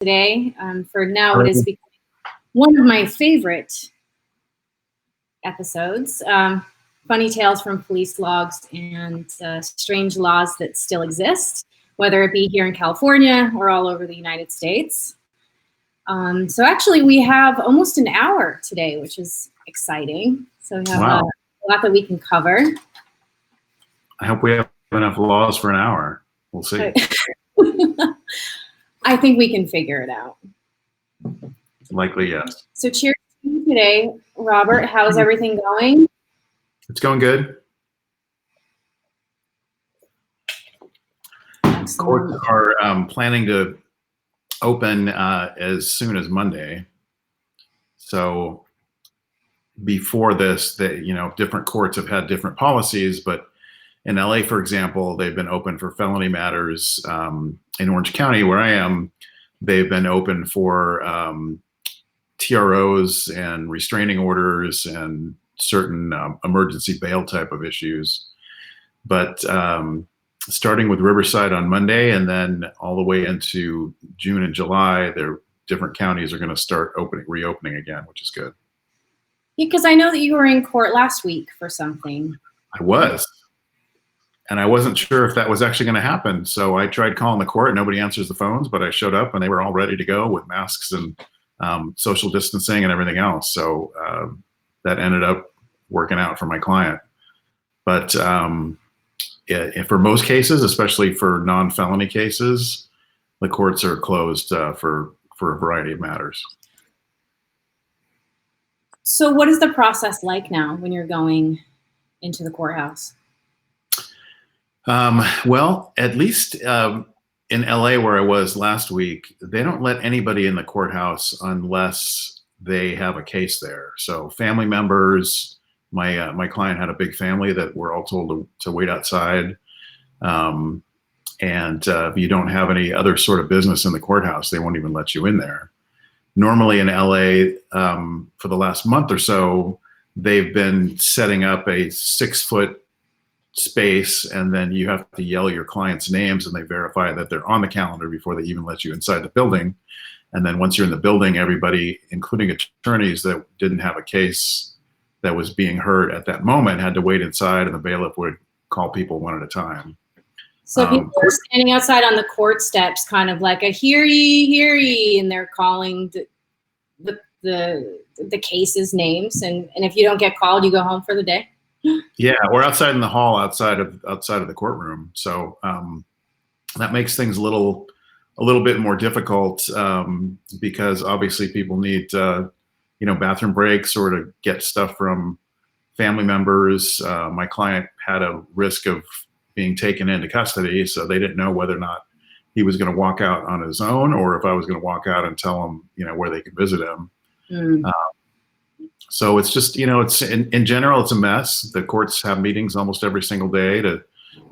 today. For now, it is becoming one of my favorite episodes. Funny tales from police logs and strange laws that still exist, whether it be here in California or all over the United States. So actually, we have almost an hour today, which is exciting. So we have a lot that we can cover. I hope we have enough laws for an hour. We'll see. I think we can figure it out. Likely, yes. So cheers to you today, Robert. How's everything going? It's going good. Courts are planning to open as soon as Monday. So before this, different courts have had different policies, but in LA, for example, they've been open for felony matters. In Orange County, where I am, they've been open for TROs and restraining orders and certain emergency bail type of issues. But starting with Riverside on Monday and then all the way into June and July, their different counties are going to start reopening again, which is good. Because I know that you were in court last week for something. I was. And I wasn't sure if that was actually going to happen. So I tried calling the court. Nobody answers the phones, but I showed up and they were all ready to go with masks and social distancing and everything else. So that ended up working out for my client. But for most cases, especially for non-felony cases, the courts are closed for a variety of matters. So what is the process like now when you're going into the courthouse? Well, at least in LA where I was last week, they don't let anybody in the courthouse unless they have a case there. So family members, my client had a big family that were all told to wait outside. And if you don't have any other sort of business in the courthouse, they won't even let you in there. Normally in LA, for the last month or so, they've been setting up a 6-foot space, and then you have to yell your clients' names and they verify that they're on the calendar before they even let you inside the building. And then once you're in the building, everybody, including attorneys that didn't have a case that was being heard at that moment, had to wait inside, and the bailiff would call people one at a time. So people are standing outside on the court steps, kind of like a hear ye, and they're calling the cases' names. And if you don't get called, you go home for the day. Yeah, we're outside in the hall, outside of the courtroom. So that makes things a little bit more difficult because obviously people need bathroom breaks or to get stuff from family members. My client had a risk of being taken into custody, so they didn't know whether or not he was going to walk out on his own or if I was going to walk out and tell him, where they could visit him. So it's just, it's in general, it's a mess. The courts have meetings almost every single day to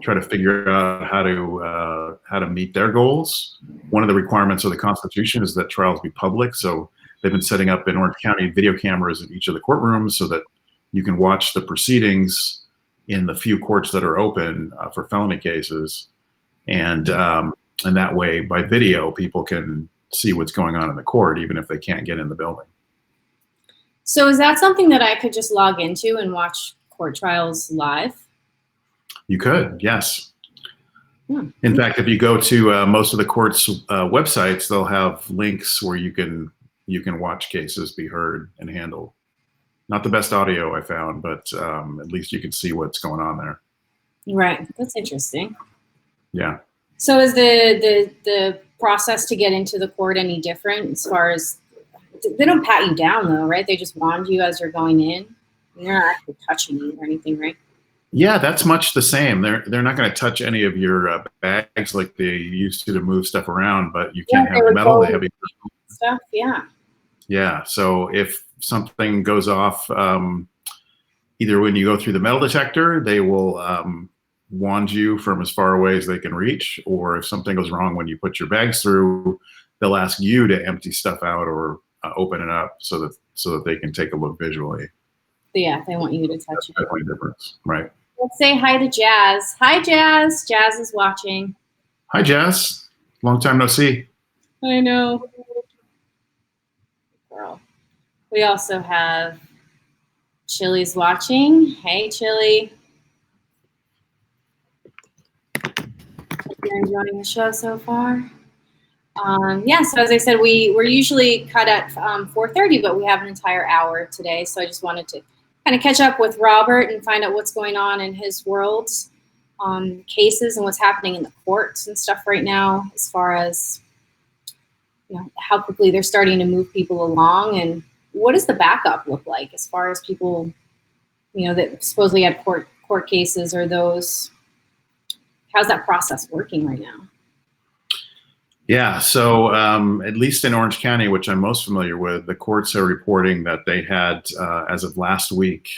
try to figure out how to meet their goals. One of the requirements of the Constitution is that trials be public. So they've been setting up in Orange County video cameras in each of the courtrooms so that you can watch the proceedings in the few courts that are open for felony cases. And that way, by video, people can see what's going on in the court, even if they can't get in the building. So is that something that I could just log into and watch court trials live? You could, yes. In fact, if you go to most of the courts' websites, they'll have links where you can watch cases be heard and handled. Not the best audio I found, but at least you can see what's going on there. Right, that's interesting. Yeah. So is the process to get into the court any different as far as, they don't pat you down though, right? They just wand you as you're going in. They're not actually touching you or anything, right? Yeah, that's much the same. They're not going to touch any of your bags like they used to move stuff around, but you can't have the metal, the heavy stuff. Yeah. Yeah. So if something goes off, either when you go through the metal detector, they will wand you from as far away as they can reach, or if something goes wrong when you put your bags through, they'll ask you to empty stuff out or open it up so that they can take a look visually. Yeah, they want you to touch That's it. definitely a difference, right? Let's say hi to Jazz. Hi, Jazz. Jazz is watching. Hi, Jazz. Long time no see. I know. referral. We also have Chili's watching. Hey, Chili. Hope you're enjoying the show so far. Yeah, so as I said, we're usually cut at 4:30, but we have an entire hour today. So I just wanted to kind of catch up with Robert and find out what's going on in his world, cases and what's happening in the courts and stuff right now, as far as how quickly they're starting to move people along, and what does the backup look like as far as people, that supposedly had court cases, or those. How's that process working right now? Yeah, so at least in Orange County, which I'm most familiar with, the courts are reporting that they had, as of last week,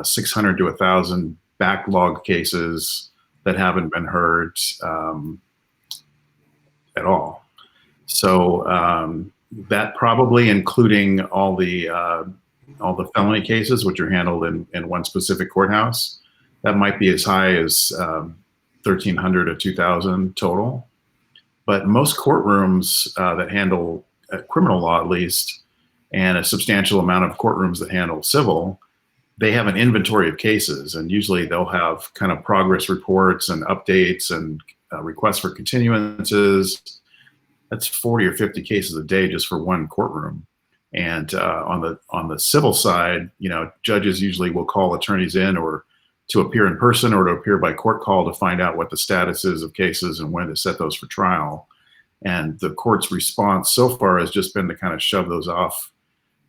600 to 1,000 backlog cases that haven't been heard at all. So that probably including all the felony cases, which are handled in one specific courthouse, that might be as high as 1,300 to 2,000 total. But most courtrooms that handle criminal law, at least, and a substantial amount of courtrooms that handle civil, they have an inventory of cases, and usually they'll have kind of progress reports and updates and requests for continuances. That's 40 or 50 cases a day just for one courtroom. And on the civil side, judges usually will call attorneys in, or to appear in person, or to appear by court call, to find out what the status is of cases and when to set those for trial. And the court's response so far has just been to kind of shove those off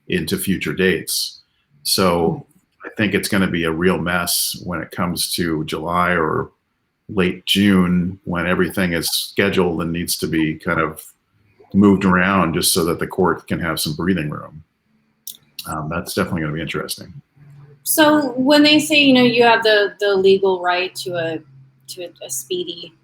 into future dates. So I think it's going to be a real mess when it comes to July or late June, when everything is scheduled and needs to be kind of moved around, just so that the court can have some breathing room. That's definitely going to be interesting. So when they say, you have the legal right to a speedy,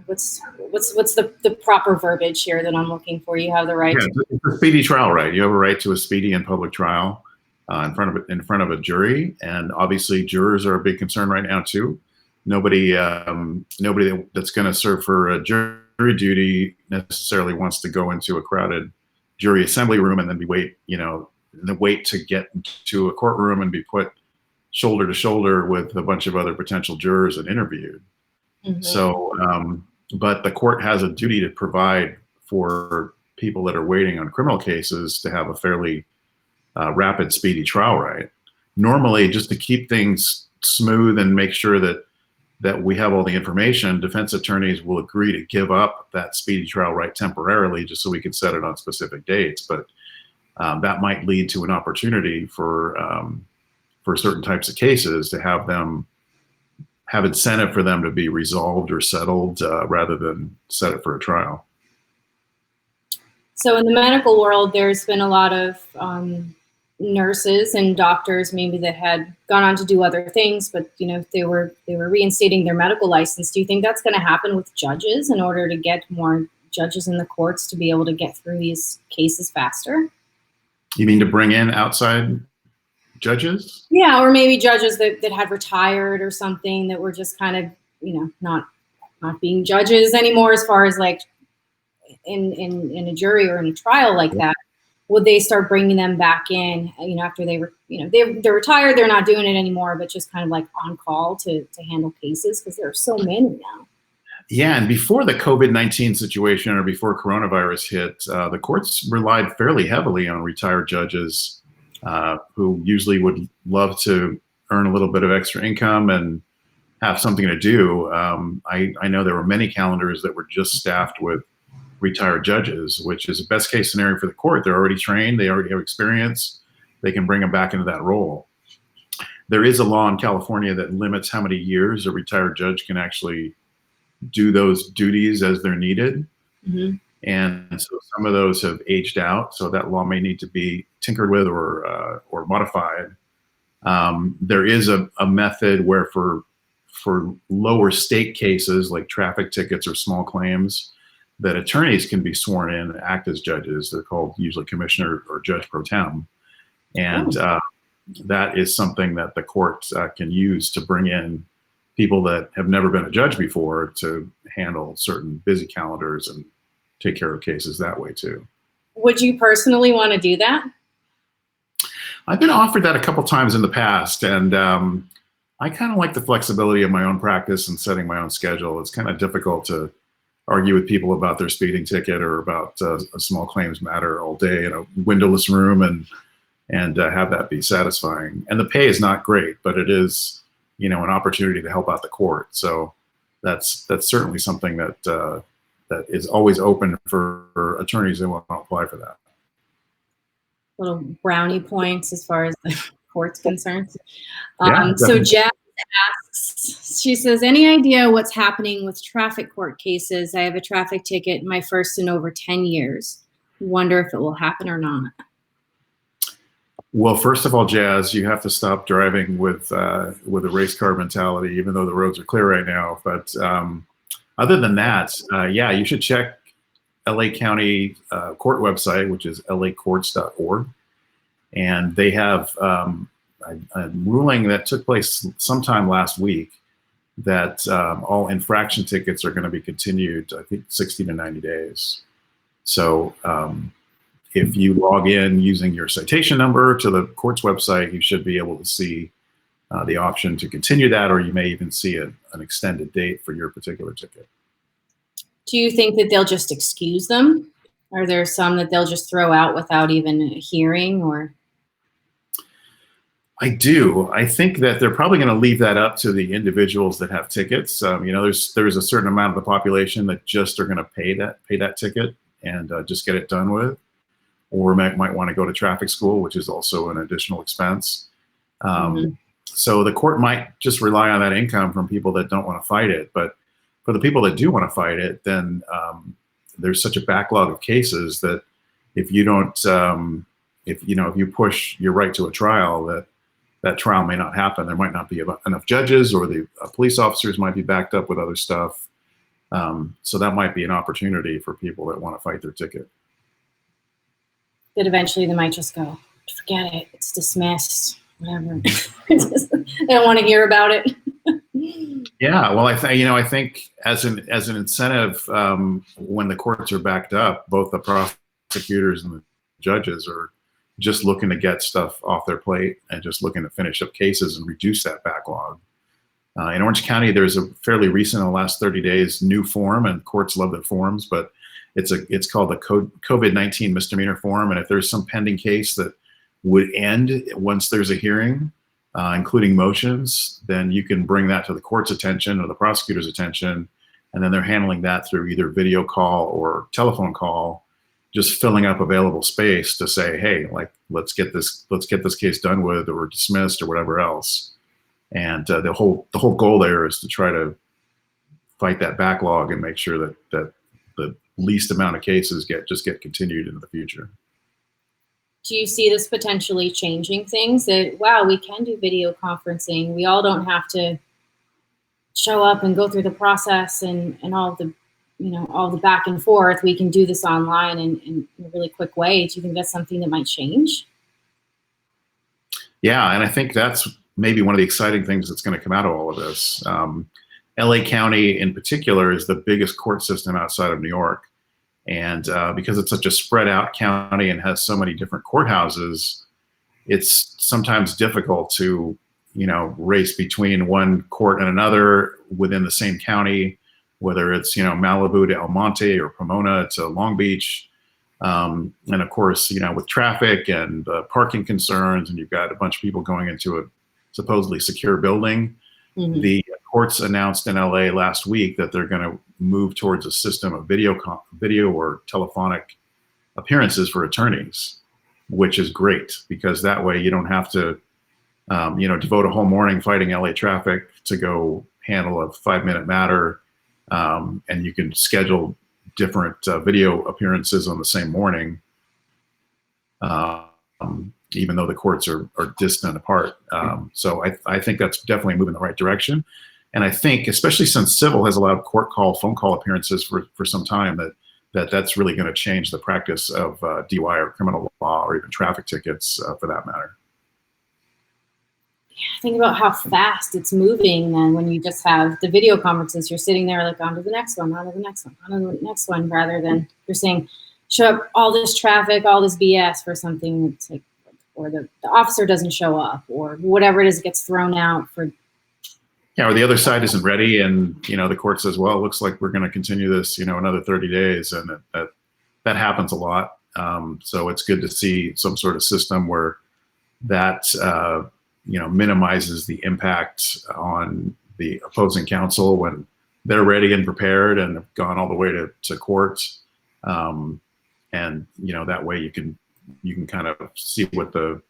what's the proper verbiage here that I'm looking for? You have the right. Yeah, it's a speedy trial right. You have a right to a speedy and public trial in front of a jury, and obviously jurors are a big concern right now too. Nobody that's going to serve for a jury duty necessarily wants to go into a crowded jury assembly room and then wait to get to a courtroom and be put shoulder to shoulder with a bunch of other potential jurors and interviewed. Mm-hmm. So, but the court has a duty to provide for people that are waiting on criminal cases to have a fairly rapid, speedy trial right. Normally, just to keep things smooth and make sure that we have all the information, defense attorneys will agree to give up that speedy trial right temporarily, just so we can set it on specific dates. But that might lead to an opportunity for certain types of cases to have incentive for them to be resolved or settled rather than set it for a trial. So in the medical world, there's been a lot of nurses and doctors maybe that had gone on to do other things, but they were reinstating their medical license. Do you think that's going to happen with judges in order to get more judges in the courts to be able to get through these cases faster? You mean to bring in outside judges? Yeah, or maybe judges that had retired or something, that were just kind of, not being judges anymore, as far as like in a jury or in a trial like that. Would they start bringing them back in, after they were, they're retired, they're not doing it anymore, but just kind of like on call to handle cases, because there are so many now. Yeah, and before the COVID-19 situation, or before coronavirus hit, the courts relied fairly heavily on retired judges who usually would love to earn a little bit of extra income and have something to do. I know there were many calendars that were just staffed with retired judges, which is a best case scenario for the court. They're already trained, they already have experience, they can bring them back into that role. There is a law in California that limits how many years a retired judge can actually do those duties as they're needed. Mm-hmm. And so some of those have aged out, so that law may need to be tinkered with or modified. There is a method where for lower stake cases like traffic tickets or small claims, that attorneys can be sworn in and act as judges. They're called usually commissioner or judge pro tem. And that is something that the court can use to bring in people that have never been a judge before to handle certain busy calendars and take care of cases that way too. Would you personally want to do that? I've been offered that a couple times in the past, and I kind of like the flexibility of my own practice and setting my own schedule. It's kind of difficult to argue with people about their speeding ticket or about a small claims matter all day in a windowless room and have that be satisfying. And the pay is not great, but it is, you know, an opportunity to help out the court. So that's certainly something that that is always open for attorneys that want to apply for that. Little brownie points as far as the court's concerned. Yeah, So Jazz asks, she says, any idea what's happening with traffic court cases? I have a traffic ticket, my first in over 10 years. Wonder if it will happen or not. Well, first of all, Jazz, you have to stop driving with a race car mentality, even though the roads are clear right now. But other than that, yeah, you should check LA County court website, which is lacourts.org. And they have a ruling that took place sometime last week that all infraction tickets are going to be continued, I think, 60 to 90 days. So if you log in using your citation number to the court's website, you should be able to see the option to continue that, or you may even see an extended date for your particular ticket. Do you think that they'll just excuse them? Are there some that they'll just throw out without even a hearing? Or I do. I think that they're probably going to leave that up to the individuals that have tickets. You know, there's a certain amount of the population that just are going to pay that ticket and just get it done with, or might want to go to traffic school, which is also an additional expense. So the court might just rely on that income from people that don't want to fight it. But for the people that do want to fight it, then there's such a backlog of cases that if you don't, if you push your right to a trial, that trial may not happen. There might not be enough judges, or the police officers might be backed up with other stuff. So that might be an opportunity for people that want to fight their ticket. That eventually they might just go, forget it, it's dismissed, whatever. They don't want to hear about it. Yeah, well, I think as an incentive, when the courts are backed up, both the prosecutors and the judges are just looking to get stuff off their plate and just looking to finish up cases and reduce that backlog. In Orange County, there's a fairly recent, in the last 30 days, new form, and courts love their forms, but it's called the COVID-19 misdemeanor form. And if there's some pending case that would end once there's a hearing, including motions, then you can bring that to the court's attention or the prosecutor's attention, and then they're handling that through either video call or telephone call, just filling up available space to say, hey, like, let's get this case done with, or dismissed, or whatever else. And the whole goal there is to try to fight that backlog and make sure that the least amount of cases get continued into the future. Do you see this potentially changing things? That, wow, we can do video conferencing. We all don't have to show up and go through the process and all the, all the back and forth. We can do this online in a really quick way. Do you think that's something that might change? Yeah, and I think that's maybe one of the exciting things that's going to come out of all of this. LA County in particular is the biggest court system outside of New York. And because it's such a spread out county and has so many different courthouses, it's sometimes difficult to, race between one court and another within the same county, whether it's, Malibu to El Monte or Pomona to Long Beach. And of course, with traffic and parking concerns, and you've got a bunch of people going into a supposedly secure building. Mm-hmm. The courts announced in LA last week that they're going to move towards a system of video or telephonic appearances for attorneys, which is great, because that way you don't have to, devote a whole morning fighting LA traffic to go handle a 5-minute matter. And you can schedule different video appearances on the same morning, even though the courts are distant apart. So I think that's definitely moving in the right direction. And I think, especially since civil has allowed phone call appearances for some time, that's really going to change the practice of DUI or criminal law, or even traffic tickets for that matter. Yeah, think about how fast it's moving then when you just have the video conferences. You're sitting there like, on to the next one, on to the next one, on to the next one, rather than you're saying, show up all this traffic, all this BS for something that's like, or the officer doesn't show up, or whatever it is gets thrown out for. Yeah, or the other side isn't ready, and the court says, well, it looks like we're going to continue this, another 30 days, and that happens a lot. So it's good to see some sort of system where that minimizes the impact on the opposing counsel when they're ready and prepared and have gone all the way to court. And that way you can kind of see what the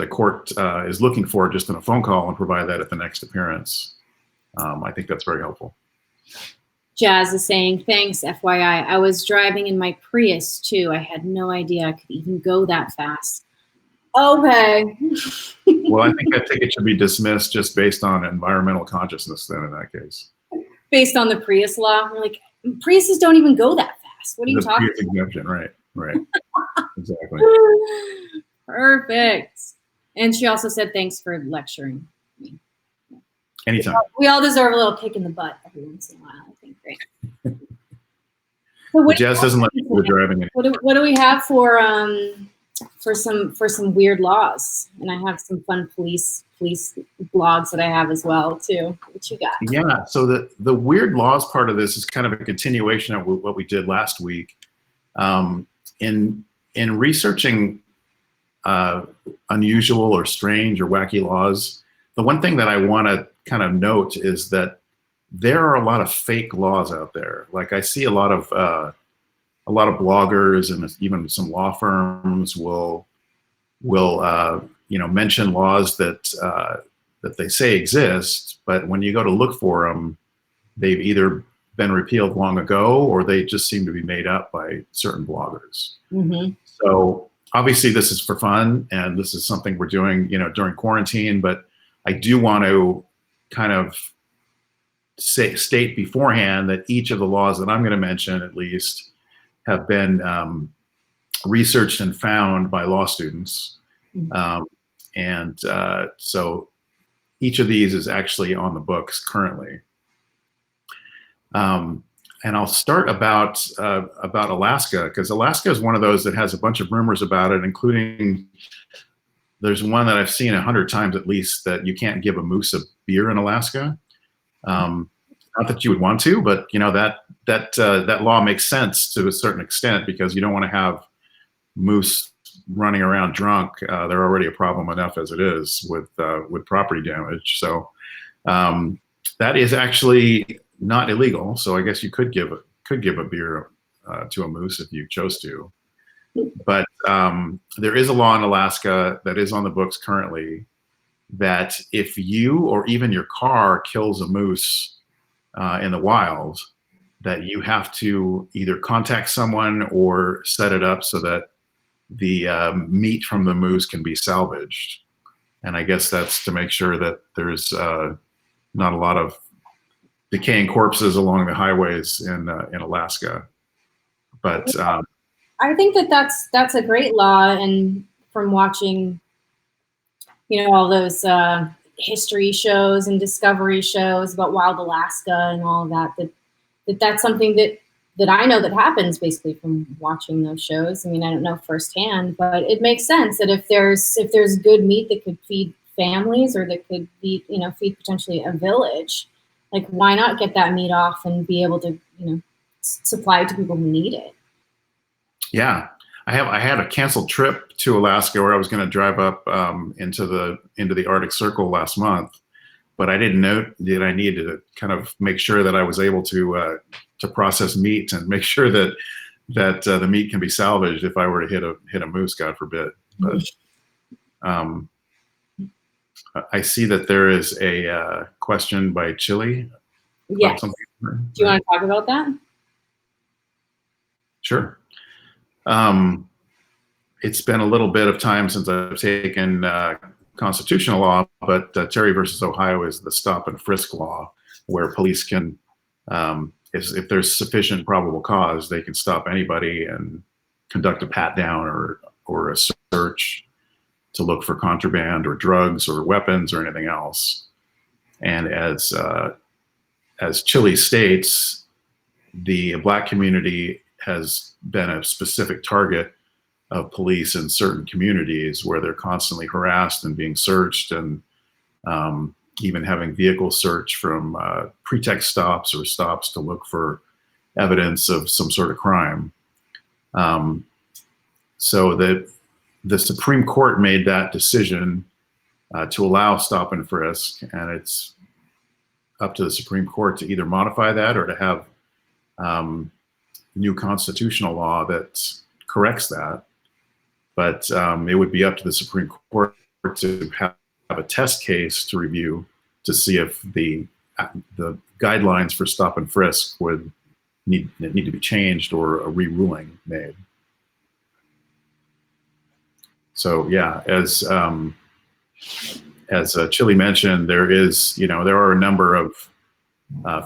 court is looking for just in a phone call and provide that at the next appearance. I think that's very helpful. Jazz is saying, thanks, FYI. I was driving in my Prius too. I had no idea I could even go that fast. Okay. Well, I think that ticket should be dismissed just based on environmental consciousness then in that case. Based on the Prius law? We're like, Priuses don't even go that fast. What are you talking about? Prius exemption, right. Exactly. Perfect. And she also said, thanks for lecturing me. Anytime. We all deserve a little kick in the butt every once in a while, I think. Great. So Jazz doesn't let people driving. What do we have for some weird laws? And I have some fun police blogs that I have as well too. What you got? Yeah. So the weird laws part of this is kind of a continuation of what we did last week. In researching unusual or strange or wacky laws, the one thing that I want to kind of note is that there are a lot of fake laws out there. Like I see a lot of bloggers and even some law firms will mention laws that they say exist, but when you go to look for them, they've either been repealed long ago or they just seem to be made up by certain bloggers. Mm-hmm. So obviously this is for fun and this is something we're doing, during quarantine, but I do want to kind of state beforehand that each of the laws that I'm going to mention at least have been researched and found by law students. Mm-hmm. So each of these is actually on the books currently. And I'll start about Alaska, because Alaska is one of those that has a bunch of rumors about it, including there's one that I've seen 100 times at least, that you can't give a moose a beer in Alaska. Not that you would want to, but that law makes sense to a certain extent because you don't want to have moose running around drunk. They're already a problem enough as it is with property damage. So that is actually not illegal. So I guess you could give a beer to a moose if you chose to. But there is a law in Alaska that is on the books currently that if you or even your car kills a moose in the wild, that you have to either contact someone or set it up so that the meat from the moose can be salvaged. And I guess that's to make sure that there's not a lot of decaying corpses along the highways in Alaska. But I think that's a great law, and from watching, all those history shows and discovery shows about wild Alaska and all of that's something that I know that happens basically from watching those shows. I mean, I don't know firsthand, but it makes sense that if there's good meat that could feed families or that could feed potentially a village, like why not get that meat off and be able to, supply it to people who need it? Yeah, I had a canceled trip to Alaska where I was going to drive up into the Arctic Circle last month, but I didn't know that I needed to kind of make sure that I was able to process meat and make sure that the meat can be salvaged if I were to hit a moose, God forbid. But I see that there is a question by Chili. Yes. Do you want to talk about that? Sure. It's been a little bit of time since I've taken constitutional law, but Terry versus Ohio is the stop and frisk law, where police can, if there's sufficient probable cause, they can stop anybody and conduct a pat down or a search to look for contraband or drugs or weapons or anything else. And as Chili states, the Black community has been a specific target of police in certain communities where they're constantly harassed and being searched, and even having vehicles searched from pretext stops or stops to look for evidence of some sort of crime. So that the Supreme Court made that decision to allow stop and frisk, and it's up to the Supreme Court to either modify that or to have new constitutional law that corrects that. But it would be up to the Supreme Court to have a test case to review to see if the guidelines for stop and frisk would need to be changed or a re-ruling made. So yeah, as Chili mentioned, there are a number of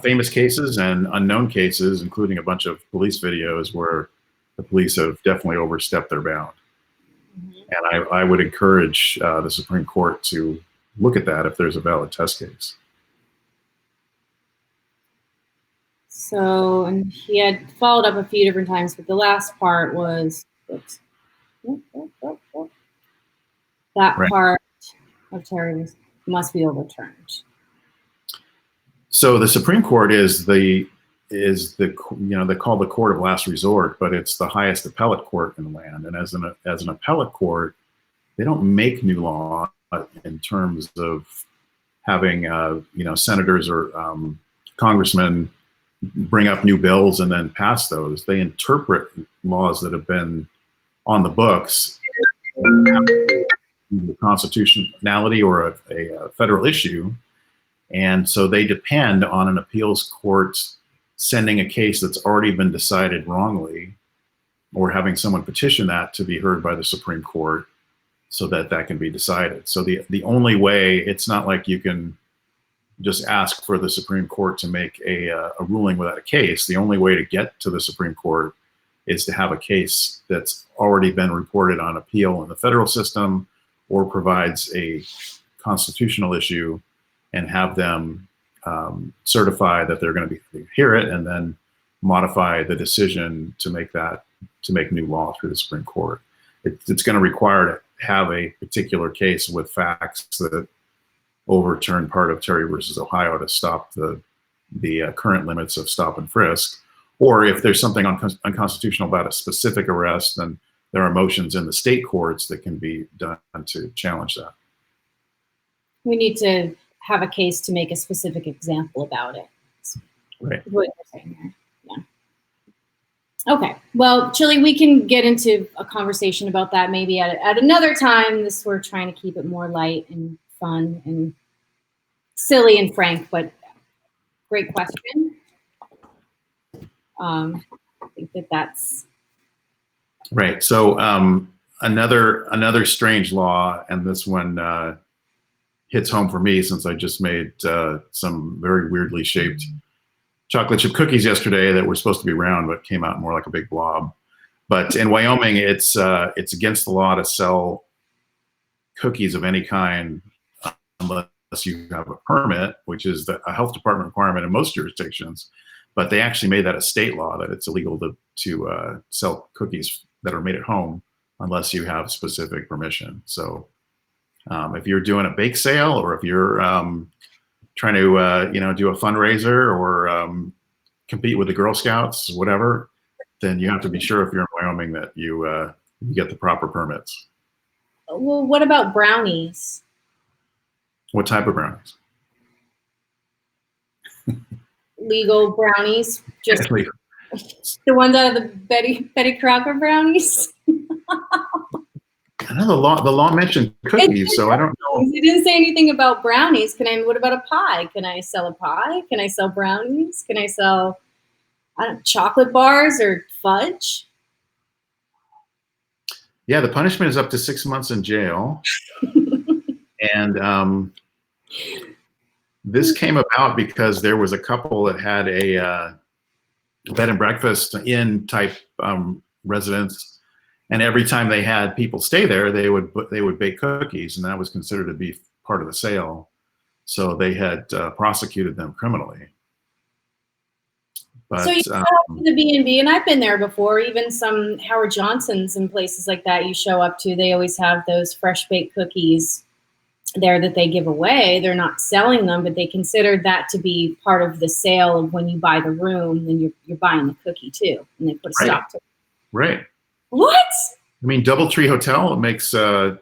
famous cases and unknown cases, including a bunch of police videos where the police have definitely overstepped their bound. Mm-hmm. And I would encourage the Supreme Court to look at that if there's a valid test case. So, and he had followed up a few different times, but the last part was, oops, that right. Part of Terry must be overturned. So the Supreme Court is they call the court of last resort, but it's the highest appellate court in the land. And as an appellate court, they don't make new law in terms of having senators or congressmen bring up new bills and then pass those. They interpret laws that have been on the books, the constitutionality or a federal issue. And so they depend on an appeals court sending a case that's already been decided wrongly, or having someone petition that to be heard by the Supreme Court so that that can be decided. So the only way, it's not like you can just ask for the Supreme Court to make a ruling without a case. The only way to get to the Supreme Court is to have a case that's already been reported on appeal in the federal system or provides a constitutional issue, and have them certify that they're going to hear it and then modify the decision to make new law through the Supreme Court. It's going to require to have a particular case with facts that overturn part of Terry versus Ohio to stop the current limits of stop and frisk. Or if there's something unconstitutional about a specific arrest, then there are motions in the state courts that can be done to challenge that. We need to have a case to make a specific example about it. Right. What you're saying there. Yeah. Okay. Well, Chili, we can get into a conversation about that maybe at another time. We're trying to keep it more light and fun and silly and frank, but great question. I think that's right. So another strange law, and this one hits home for me since I just made some very weirdly shaped chocolate chip cookies yesterday that were supposed to be round but came out more like a big blob. But in Wyoming, it's against the law to sell cookies of any kind unless you have a permit, which is a health department requirement in most jurisdictions. But they actually made that a state law, that it's illegal to sell cookies that are made at home unless you have specific permission. So if you're doing a bake sale, or if you're trying to do a fundraiser or compete with the Girl Scouts, whatever, then you have to be sure if you're in Wyoming that you get the proper permits. Well, what about brownies? What type of brownies? Legal brownies, just legal. The ones out of the Betty Crocker brownies. I know the law mentioned cookies, so I don't know. It didn't say anything about brownies. What about a pie? Can I sell a pie? Can I sell brownies? Can I sell chocolate bars or fudge? Yeah, the punishment is up to 6 months in jail. And this came about because there was a couple that had a bed and breakfast inn type residence, and every time they had people stay there, they would bake cookies, and that was considered to be part of the sale. So they had prosecuted them criminally. So you show up to the B&B, and I've been there before, even some Howard Johnson's and places like that you show up to, they always have those fresh baked cookies there that they give away. They're not selling them, but they consider that to be part of the sale of when you buy the room, then you're buying the cookie too, and they put a stop to it. Right. What? I mean, DoubleTree Hotel makes a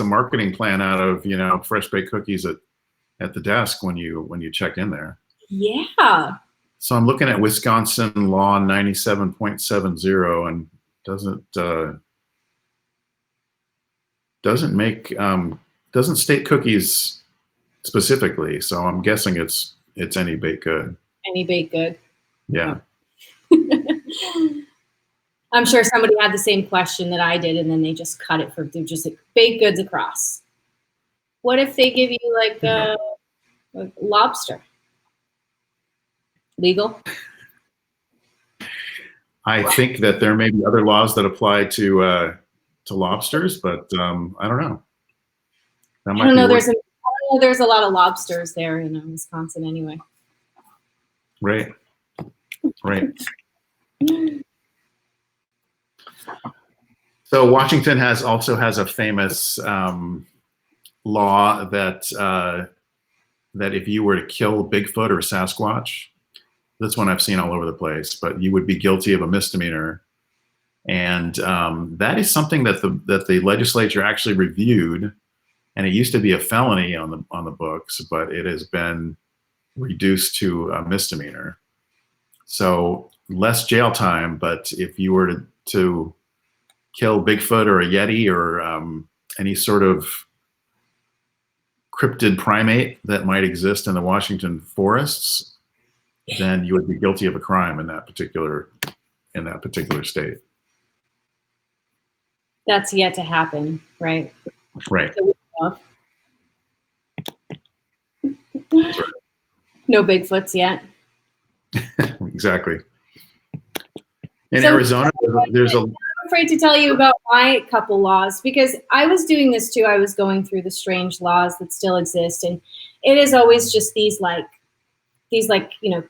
marketing plan out of, you know, fresh baked cookies at the desk when you check in there. Yeah. So I'm looking at Wisconsin Law 97.70, and doesn't state cookies specifically. So I'm guessing it's any baked good. Any baked good. Yeah. I'm sure somebody had the same question that I did, and then they just cut it they're just like baked goods across. What if they give you like lobster? Legal? I think that there may be other laws that apply to lobsters, but I don't know. I don't know. There's a lot of lobsters there in Wisconsin, anyway. Right. Right. So Washington also has a famous law that if you were to kill Bigfoot or Sasquatch, this one I've seen all over the place, but you would be guilty of a misdemeanor. And that is something that the legislature actually reviewed, and it used to be a felony on the books, but it has been reduced to a misdemeanor. So less jail time, but if you were to kill Bigfoot or a Yeti or any sort of cryptid primate that might exist in the Washington forests, then you would be guilty of a crime in that particular state. That's yet to happen, right? Right. No Bigfoots yet. Exactly. In Arizona, there's I'm afraid to tell you about my couple laws, because I was doing this too. I was going through the strange laws that still exist, and it is always just these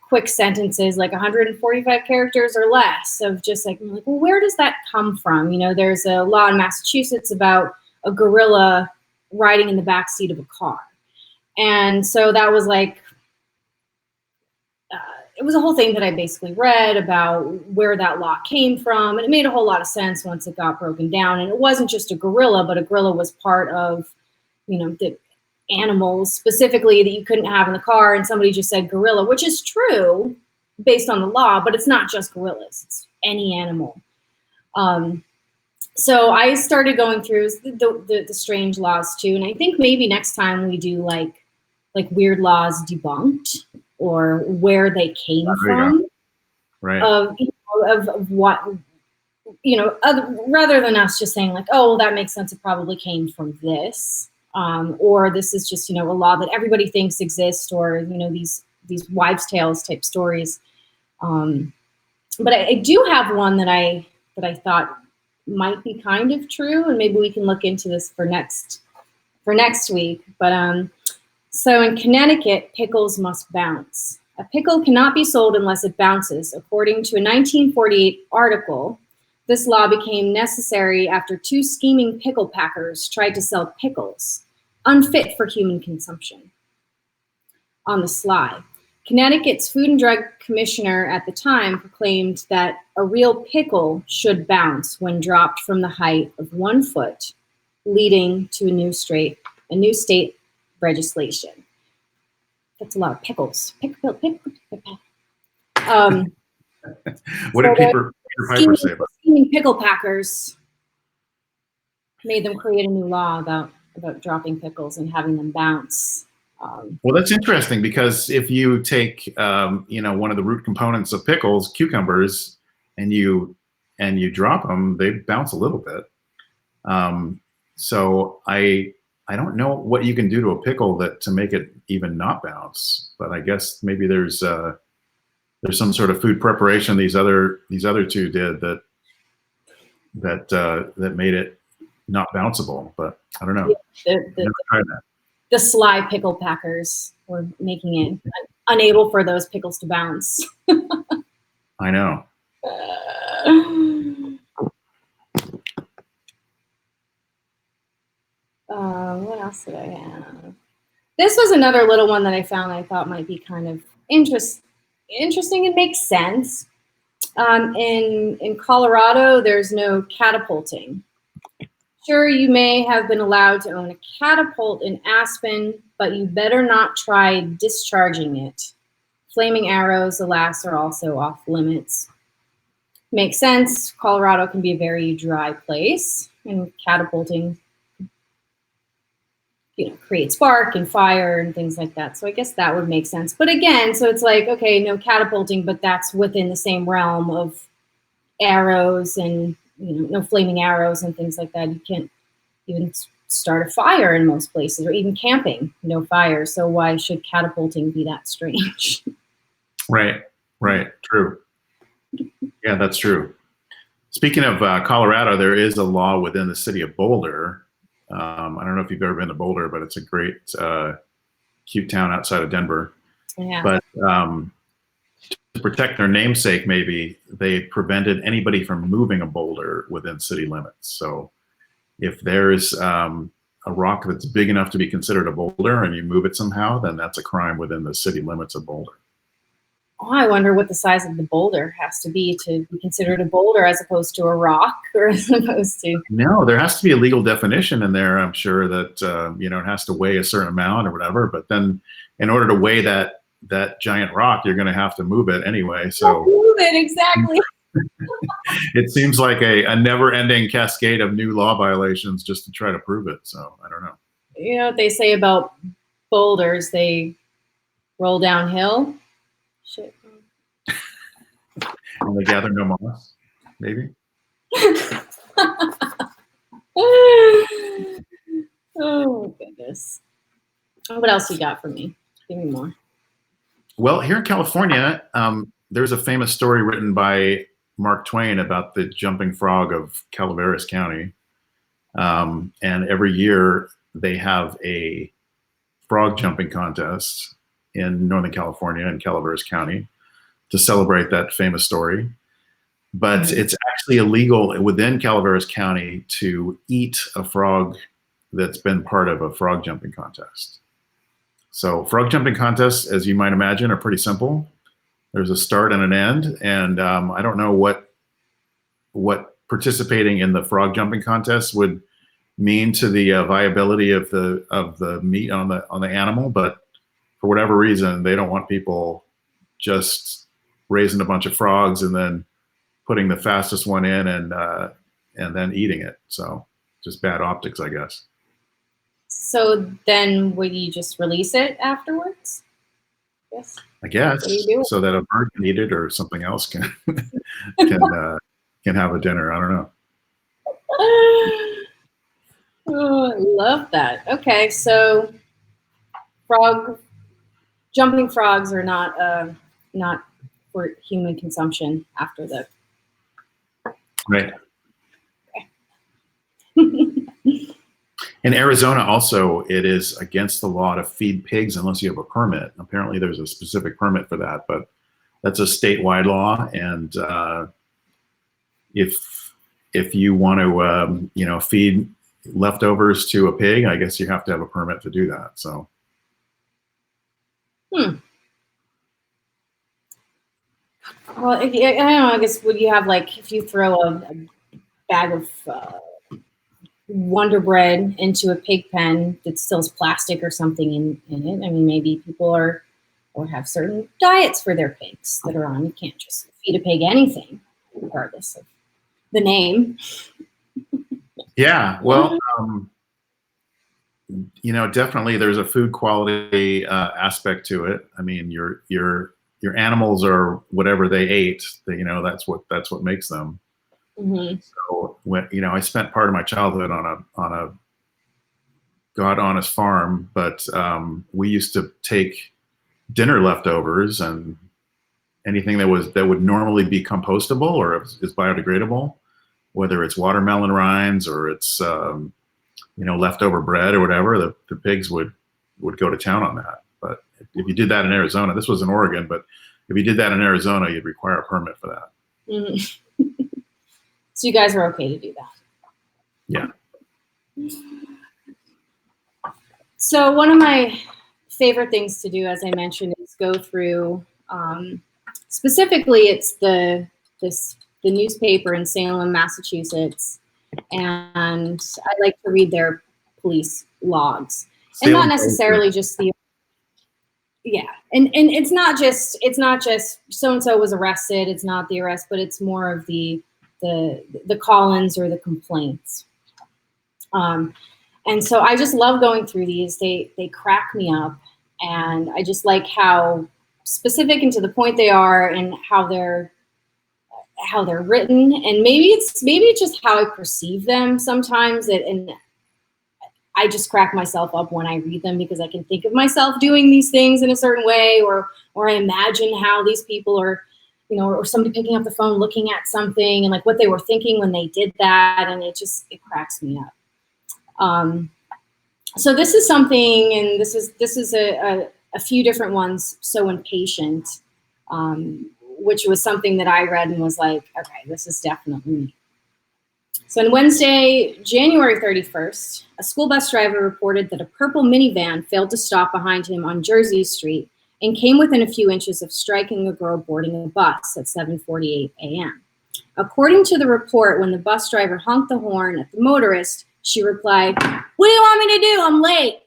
quick sentences, like 145 characters or less, of just like, well, where does that come from? There's a law in Massachusetts about a gorilla riding in the backseat of a car. And so that was like, it was a whole thing that I basically read about where that law came from. And it made a whole lot of sense once it got broken down. And it wasn't just a gorilla, but a gorilla was part of, the animals specifically that you couldn't have in the car. And somebody just said gorilla, which is true based on the law, but it's not just gorillas, it's any animal. So I started going through the strange laws too. And I think maybe next time we do like weird laws debunked, or where they came from, right? Of what, rather than us just saying like, oh, well, that makes sense, it probably came from this, or this is just a law that everybody thinks exists, or these wives' tales type stories. But I do have one that I thought might be kind of true, and maybe we can look into this for next week. But so in Connecticut, pickles must bounce. A pickle cannot be sold unless it bounces. According to a 1948 article, this law became necessary after two scheming pickle packers tried to sell pickles, unfit for human consumption, on the sly. Connecticut's Food and Drug Commissioner at the time proclaimed that a real pickle should bounce when dropped from the height of 1 foot, leading to a new state legislation. That's a lot of pickles. Pickle. What did Peter Piper say about scheming pickle packers? Made them create a new law about dropping pickles and having them bounce. Well, that's interesting, because if you take one of the root components of pickles, cucumbers, and you drop them, they bounce a little bit. So I don't know what you can do to a pickle to make it even not bounce, but I guess maybe there's some sort of food preparation these other two did that made it not bounceable, but I don't know. The sly pickle packers were making it unable for those pickles to bounce. I know. What else did I have? This was another little one that I found I thought might be kind of interesting and makes sense. In Colorado, there's no catapulting. Sure, you may have been allowed to own a catapult in Aspen, but you better not try discharging it. Flaming arrows, alas, are also off limits. Makes sense. Colorado can be a very dry place, and catapulting, create spark and fire and things like that. So I guess that would make sense. But again, so it's like, okay, no catapulting, but that's within the same realm of arrows and, no flaming arrows and things like that. You can't even start a fire in most places, or even camping, no fire. So why should catapulting be that strange? Right. True. Yeah, that's true. Speaking of Colorado, there is a law within the city of Boulder. I don't know if you've ever been to Boulder, but it's a great, cute town outside of Denver. Yeah. But to protect their namesake, maybe they prevented anybody from moving a boulder within city limits. So if there's a rock that's big enough to be considered a boulder and you move it somehow, then that's a crime within the city limits of Boulder. Oh, I wonder what the size of the boulder has to be considered a boulder as opposed to a rock, or as opposed to. No, there has to be a legal definition in there. I'm sure that it has to weigh a certain amount or whatever. But then, in order to weigh that giant rock, you're going to have to move it anyway. So move it, exactly. It seems like a never-ending cascade of new law violations just to try to prove it. So I don't know. You know what they say about boulders? They roll downhill. Shit. And they gather no moss, maybe. Oh goodness. What else you got for me? Give me more. Well, here in California, there's a famous story written by Mark Twain about the jumping frog of Calaveras County. And every year they have a frog jumping contest in Northern California in Calaveras County to celebrate that famous story. But it's actually illegal within Calaveras County to eat a frog that's been part of a frog jumping contest. So frog jumping contests, as you might imagine, are pretty simple. There's a start and an end, and I don't know what participating in the frog jumping contest would mean to the viability of the meat on the animal, but for whatever reason, they don't want people just raising a bunch of frogs and then putting the fastest one in and then eating it. So just bad optics, I guess. So then would you just release it afterwards? Yes. I guess, so that a bird can eat it or something else can can have a dinner. I don't know. Oh, I love that. Okay, so jumping frogs are not for human consumption after the. Right. In Arizona, also, it is against the law to feed pigs unless you have a permit. Apparently, there's a specific permit for that, but that's a statewide law. And if you want to, feed leftovers to a pig, I guess you have to have a permit to do that. So. Well, I don't know. I guess would you have if you throw a bag of Wonder Bread into a pig pen that still has plastic or something in it? I mean, maybe people or have certain diets for their pigs that are on. You can't just feed a pig anything, regardless of the name. Yeah, well, definitely there's a food quality aspect to it. I mean, your animals are whatever they ate. That's what makes them. Mm-hmm. So when I spent part of my childhood on a God honest farm, but we used to take dinner leftovers and anything that would normally be compostable or is biodegradable, whether it's watermelon rinds or it's leftover bread or whatever, the pigs would go to town on that. But if you did that in Arizona, this was in Oregon, but if you did that in Arizona, you'd require a permit for that. Mm-hmm. So you guys are okay to do that? Yeah. So one of my favorite things to do, as I mentioned, is go through, specifically it's the newspaper in Salem, Massachusetts, and I like to read their police logs. And not necessarily just the, yeah, and it's not just so-and-so was arrested, it's not the arrest, but it's more of the call-ins or the complaints. And so I just love going through these. They crack me up, and I just like how specific and to the point they are, and how they're written. And maybe it's just how I perceive them sometimes. And I just crack myself up when I read them, because I can think of myself doing these things in a certain way, or I imagine how these people are, you know, or somebody picking up the phone, looking at something, and like what they were thinking when they did that, and it cracks me up. So this is something, and this is a few different ones. So Impatient, which was something that I read and was like, okay, this is definitely me. So on Wednesday, January 31st, a school bus driver reported that a purple minivan failed to stop behind him on Jersey Street and came within a few inches of striking a girl boarding a bus at 7:48 a.m. According to the report, when the bus driver honked the horn at the motorist, she replied, "What do you want me to do? I'm late."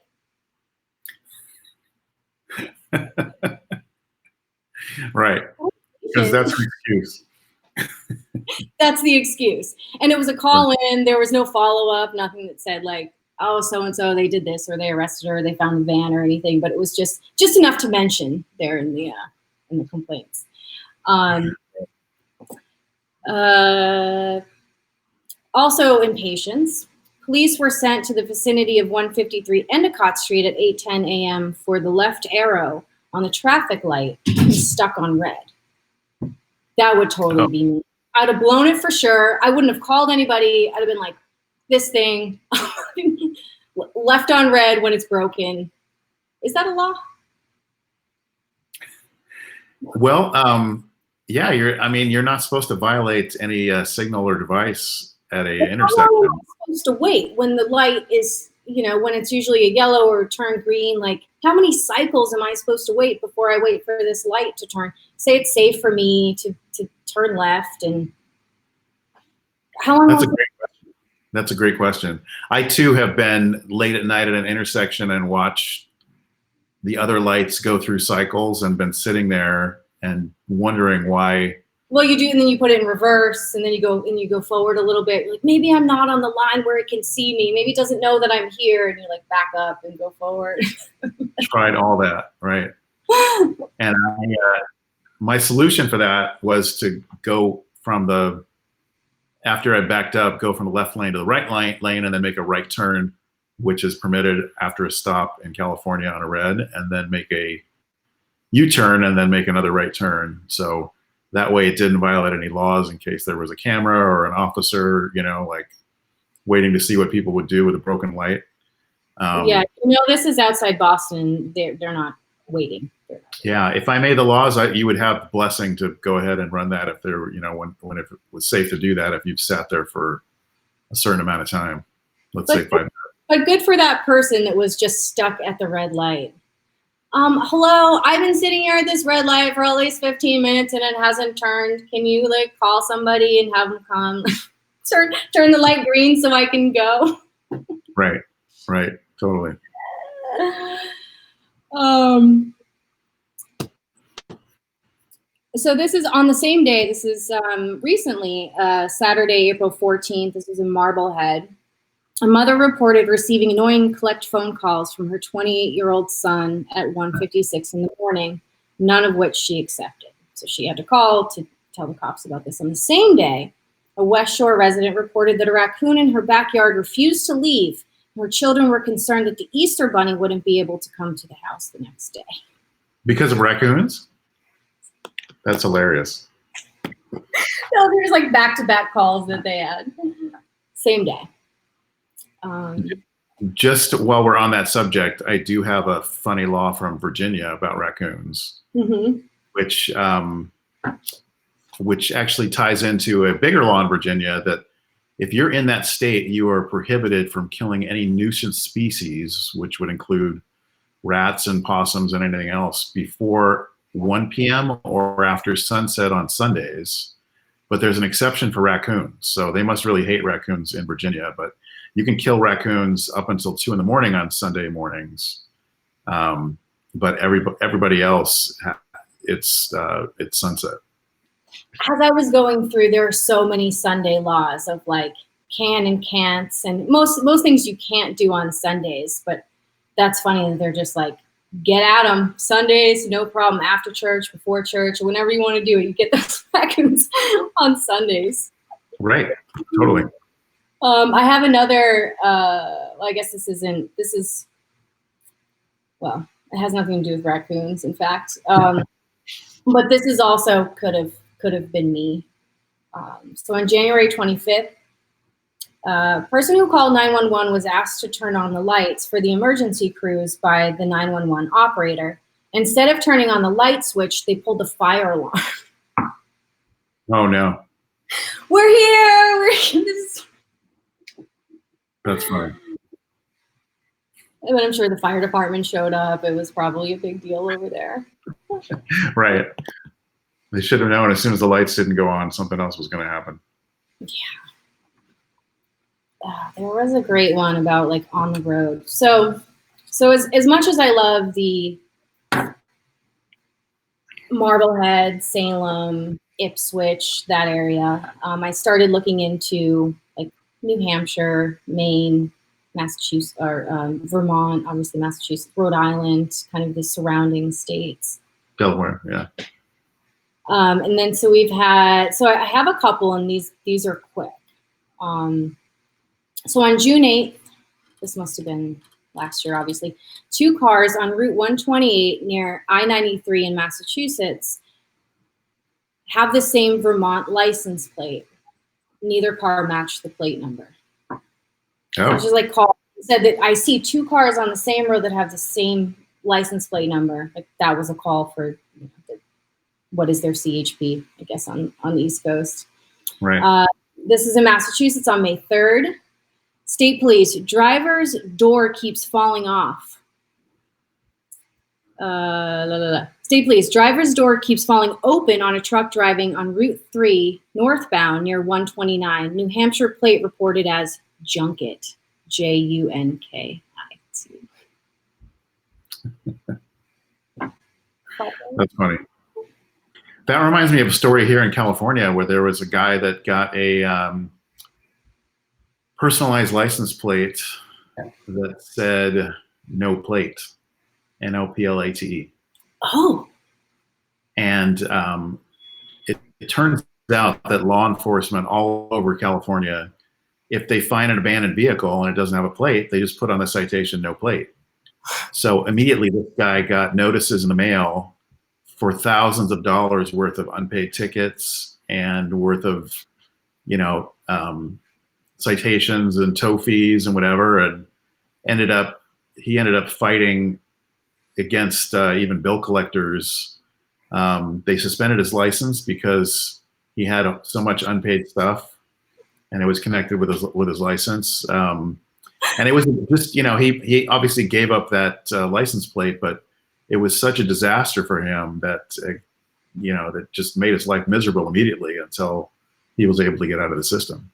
Right. Because that's the excuse. That's the excuse. And it was a call in. There was no follow-up, nothing that said like, oh, so-and-so, they did this, or they arrested her, or they found the van, or anything. But it was just enough to mention there in the complaints. Also, Impatience. Police were sent to the vicinity of 153 Endicott Street at 8:10 a.m. for the left arrow on the traffic light stuck on red. That would totally be me. I'd have blown it for sure. I wouldn't have called anybody. I'd have been like, this thing left on red when it's broken. Is that a law? Well, yeah, you're not supposed to violate any signal or device at a intersection. How long am I supposed to wait when the light is, when it's usually a yellow or turn green? Like, how many cycles am I supposed to wait before I wait for this light to turn? Say it's safe for me to turn left, and how long? That's a great question. I too have been late at night at an intersection and watched the other lights go through cycles and been sitting there and wondering why. Well, you do, and then you put it in reverse, and then you go forward a little bit. Like, maybe I'm not on the line where it can see me. Maybe it doesn't know that I'm here, and you like back up and go forward. Tried all that, right? And my solution for that was to go from after I backed up, go from the left lane to the right lane, and then make a right turn, which is permitted after a stop in California on a red, and then make a U-turn and then make another right turn. So that way it didn't violate any laws in case there was a camera or an officer, like waiting to see what people would do with a broken light. Yeah, this is outside Boston. They're not waiting. Yeah, if I made the laws, you would have the blessing to go ahead and run that if there, when it was safe to do that, if you've sat there for a certain amount of time, let's say 5 minutes. But good for that person that was just stuck at the red light. Hello, I've been sitting here at this red light for at least 15 minutes and it hasn't turned. Can you call somebody and have them come turn the light green so I can go? Right, totally. So this is on the same day. This is recently, Saturday, April 14th. This was in Marblehead. A mother reported receiving annoying collect phone calls from her 28-year-old son at 1:56 in the morning, none of which she accepted. So she had to call to tell the cops about this. On the same day, a West Shore resident reported that a raccoon in her backyard refused to leave. Her children were concerned that the Easter Bunny wouldn't be able to come to the house the next day. Because of raccoons? That's hilarious. No, there's back-to-back calls that they had. Same day. Just while we're on that subject, I do have a funny law from Virginia about raccoons, which actually ties into a bigger law in Virginia that if you're in that state, you are prohibited from killing any nuisance species, which would include rats and possums and anything else, before 1 p.m. or after sunset on Sundays. But there's an exception for raccoons. So they must really hate raccoons in Virginia, but you can kill raccoons up until 2 in the morning on Sunday mornings. But everybody else, it's sunset. As I was going through, there are so many Sunday laws of like can and can'ts, and most things you can't do on Sundays. But that's funny that they're just like, get at them Sundays, no problem. After church, before church, or whenever you want to do it, you get those raccoons on Sundays. Right, totally. I have another. I guess well, it has nothing to do with raccoons, in fact. But this is also could have been me. So on January 25th, a person who called 911 was asked to turn on the lights for the emergency crews by the 911 operator. Instead of turning on the light switch, they pulled the fire alarm. Oh no. We're here. That's funny. And then I'm sure the fire department showed up. It was probably a big deal over there. Right. They should have known as soon as the lights didn't go on, something else was going to happen. Yeah. There was a great one about like on the road. So as much as I love the Marblehead, Salem, Ipswich, that area, I started looking into like New Hampshire, Maine, Massachusetts, or Vermont, obviously Massachusetts, Rhode Island, kind of the surrounding states. Delaware, yeah. And then so I have a couple, and these are quick. So on June 8th, this must have been last year, obviously, 2 cars on Route 128 near I-93 in Massachusetts have the same Vermont license plate. Neither car matched the plate number. Oh. I was just like, said that I see 2 cars on the same road that have the same license plate number. Like that was a call for, what is their CHP, I guess, on the East Coast. Right. This is in Massachusetts on May 3rd. State police, driver's door keeps falling off. State police, driver's door keeps falling open on a truck driving on Route 3 northbound near 129. New Hampshire plate reported as Junket, Junkit. That's funny. That reminds me of a story here in California where there was a guy that got a personalized license plate that said no plate, NOPLATE. Oh. And it turns out that law enforcement all over California, if they find an abandoned vehicle and it doesn't have a plate, they just put on the citation no plate. So immediately this guy got notices in the mail for thousands of dollars worth of unpaid tickets and worth of, citations and tow fees and whatever, and he ended up fighting against even bill collectors. They suspended his license because he had so much unpaid stuff, and it was connected with his license. And it was just, he obviously gave up that license plate, but it was such a disaster for him that, that just made his life miserable immediately until he was able to get out of the system.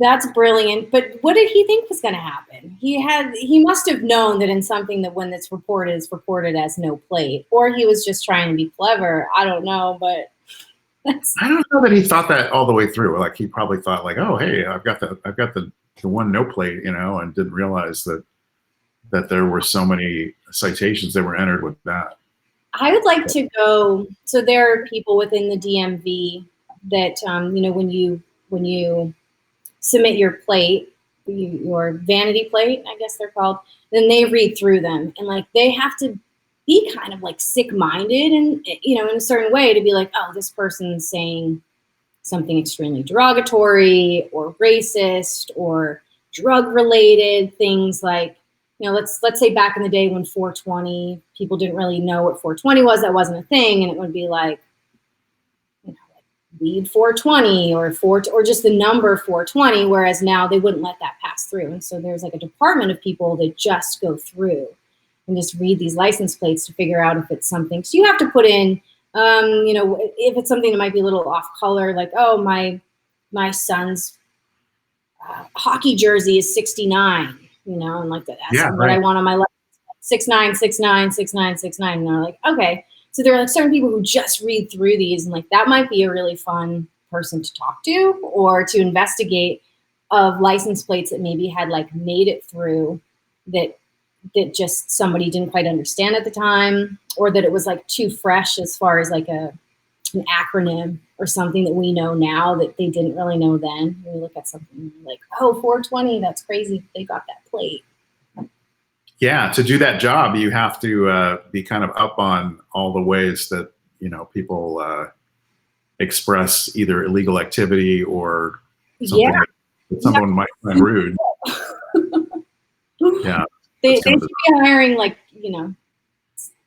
That's brilliant. But what did he think was going to happen? He must have known that in something that when it's reported is reported as no plate, or he was just trying to be clever. I don't know, but I don't know that he thought that all the way through. Like he probably thought like, oh, hey, I've got the one no plate, and didn't realize that there were so many citations that were entered with that. I would like to go. So there are people within the DMV that, when you submit your plate, your vanity plate, I guess they're called, then they read through them, and like they have to be kind of like sick-minded and, in a certain way to be like, oh, this person's saying something extremely derogatory or racist or drug-related things, like let's say back in the day when 420, people didn't really know what 420 was. That wasn't a thing, and it would be like, lead 420 or just the number 420, whereas now they wouldn't let that pass through. And so there's like a department of people that just go through and just read these license plates to figure out if it's something. So you have to put in, if it's something that might be a little off color, like, oh, my son's hockey jersey is 69, and like that's what I want on my license. 69, 69, 69, 69. And they're like, okay. So there are like certain people who just read through these, and like that might be a really fun person to talk to or to investigate of license plates that maybe had like made it through that just somebody didn't quite understand at the time, or that it was like too fresh as far as like an acronym or something that we know now that they didn't really know then. We look at something like, oh, 420, that's crazy. They got that plate. Yeah, to do that job, you have to be kind of up on all the ways that people express either illegal activity or something that someone might find rude. Yeah, they should be hiring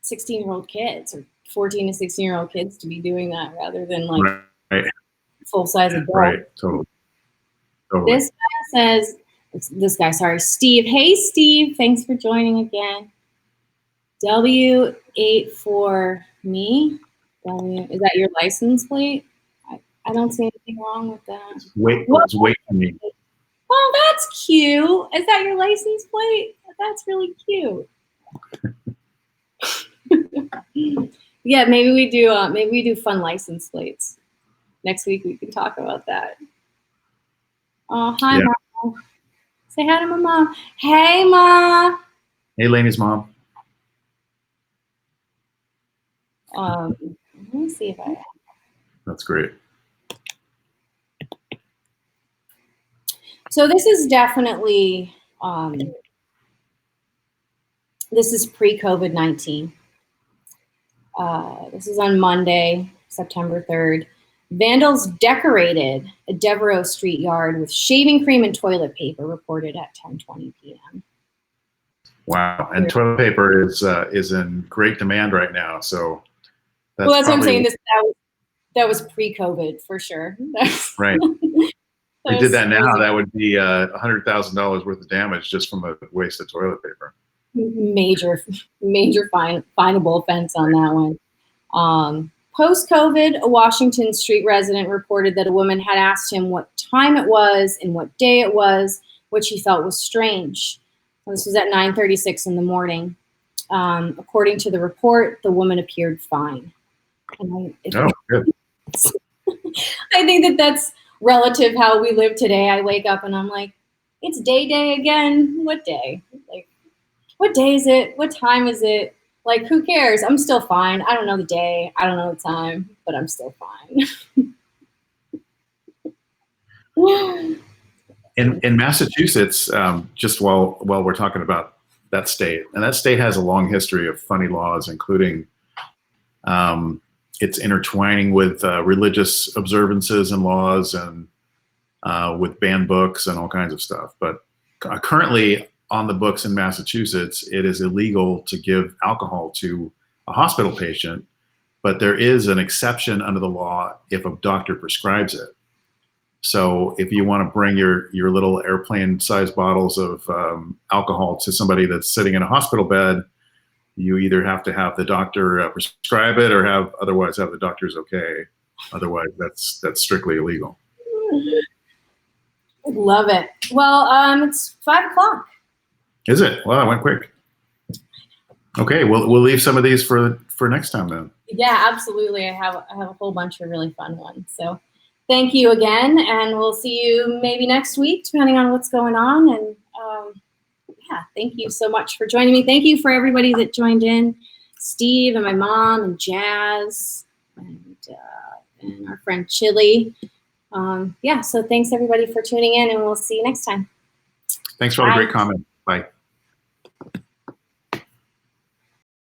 16-year-old kids or 14 to 16-year-old kids to be doing that rather than full-size adults. Right, totally. Steve. Hey, Steve. Thanks for joining again. W84 me. Is that your license plate? I don't see anything wrong with that. Wait for me. Oh, that's cute. Is that your license plate? That's really cute. Yeah, maybe we do fun license plates. Next week we can talk about that. Oh, hi, Mom. Say hi to my mom. Hey, Ma. Hey, Lainey's mom. Let me see if I. That's great. So this is definitely this is pre-COVID-19. This is on Monday, September 3rd. Vandals decorated a Devereaux Street yard with shaving cream and toilet paper, reported at 10:20 p.m. Wow, and toilet paper is in great demand right now. So that's what I'm saying. That was pre-COVID for sure. Right. If we did that now, that would be $100,000 worth of damage just from a waste of toilet paper. Major fineable offense on that one. Post-COVID, a Washington Street resident reported that a woman had asked him what time it was and what day it was, which he felt was strange. This was at 9:36 in the morning. According to the report, the woman appeared fine. Good. I think that's relative how we live today. I wake up and I'm like, it's day again. What day? Like, what day is it? What time is it? Like, who cares? I'm still fine. I don't know the day. I don't know the time, but I'm still fine. In Massachusetts, just while we're talking about that state, and that state has a long history of funny laws, including it's intertwining with religious observances and laws and with banned books and all kinds of stuff. But currently on the books in Massachusetts, it is illegal to give alcohol to a hospital patient, but there is an exception under the law if a doctor prescribes it. So if you want to bring your little airplane-sized bottles of alcohol to somebody that's sitting in a hospital bed, you either have to have the doctor prescribe it or otherwise have the doctor's okay. Otherwise, that's strictly illegal. Love it. Well, it's 5 o'clock. Is it? Well, that went quick. Okay, we'll leave some of these for next time then. Yeah, absolutely. I have a whole bunch of really fun ones. So thank you again, and we'll see you maybe next week, depending on what's going on. And yeah, thank you so much for joining me. Thank you for everybody that joined in, Steve and my mom and Jazz and our friend Chili. Yeah, so thanks everybody for tuning in, and we'll see you next time. Thanks for all the great comments. Bye.